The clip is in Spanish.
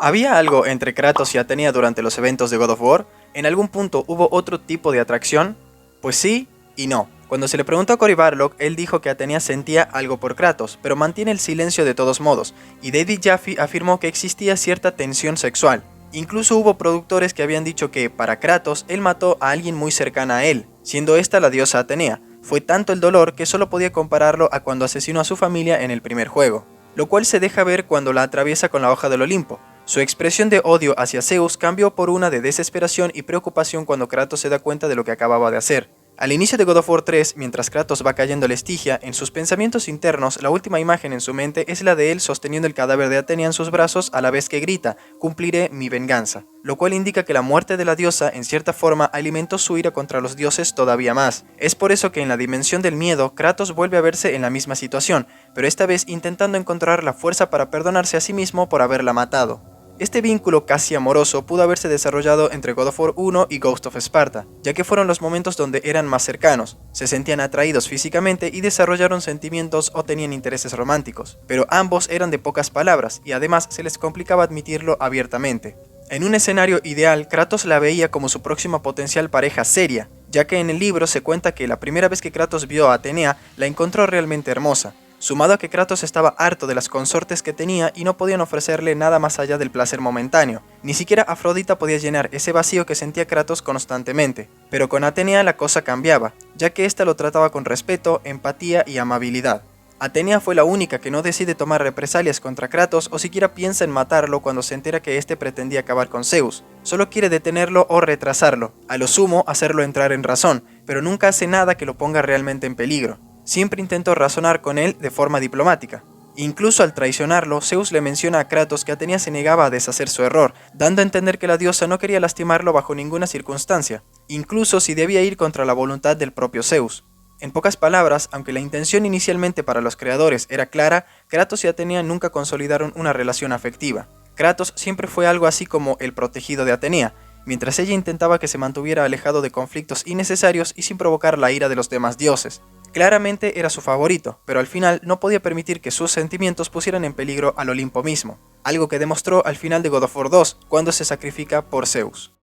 ¿Había algo entre Kratos y Atenea durante los eventos de God of War? ¿En algún punto hubo otro tipo de atracción? Pues sí y no. Cuando se le preguntó a Cory Barlog, él dijo que Atenea sentía algo por Kratos, pero mantiene el silencio de todos modos, y David Jaffe afirmó que existía cierta tensión sexual. Incluso hubo productores que habían dicho que, para Kratos, él mató a alguien muy cercana a él, siendo esta la diosa Atenea. Fue tanto el dolor que solo podía compararlo a cuando asesinó a su familia en el primer juego, lo cual se deja ver cuando la atraviesa con la hoja del Olimpo. Su expresión de odio hacia Zeus cambió por una de desesperación y preocupación cuando Kratos se da cuenta de lo que acababa de hacer. Al inicio de God of War 3, mientras Kratos va cayendo la Estigia, en sus pensamientos internos, la última imagen en su mente es la de él sosteniendo el cadáver de Atenea en sus brazos a la vez que grita, «Cumpliré mi venganza», lo cual indica que la muerte de la diosa, en cierta forma, alimentó su ira contra los dioses todavía más. Es por eso que en la dimensión del miedo, Kratos vuelve a verse en la misma situación, pero esta vez intentando encontrar la fuerza para perdonarse a sí mismo por haberla matado. Este vínculo casi amoroso pudo haberse desarrollado entre God of War 1 y Ghost of Sparta, ya que fueron los momentos donde eran más cercanos, se sentían atraídos físicamente y desarrollaron sentimientos o tenían intereses románticos, pero ambos eran de pocas palabras y además se les complicaba admitirlo abiertamente. En un escenario ideal, Kratos la veía como su próxima potencial pareja seria, ya que en el libro se cuenta que la primera vez que Kratos vio a Atenea la encontró realmente hermosa, sumado a que Kratos estaba harto de las consortes que tenía y no podían ofrecerle nada más allá del placer momentáneo. Ni siquiera Afrodita podía llenar ese vacío que sentía Kratos constantemente. Pero con Atenea la cosa cambiaba, ya que ésta lo trataba con respeto, empatía y amabilidad. Atenea fue la única que no decide tomar represalias contra Kratos o siquiera piensa en matarlo cuando se entera que este pretendía acabar con Zeus. Solo quiere detenerlo o retrasarlo, a lo sumo hacerlo entrar en razón, pero nunca hace nada que lo ponga realmente en peligro. Siempre intentó razonar con él de forma diplomática. Incluso al traicionarlo, Zeus le menciona a Kratos que Atenea se negaba a deshacer su error, dando a entender que la diosa no quería lastimarlo bajo ninguna circunstancia, incluso si debía ir contra la voluntad del propio Zeus. En pocas palabras, aunque la intención inicialmente para los creadores era clara, Kratos y Atenea nunca consolidaron una relación afectiva. Kratos siempre fue algo así como el protegido de Atenea, mientras ella intentaba que se mantuviera alejado de conflictos innecesarios y sin provocar la ira de los demás dioses. Claramente era su favorito, pero al final no podía permitir que sus sentimientos pusieran en peligro al Olimpo mismo, algo que demostró al final de God of War 2, cuando se sacrifica por Zeus.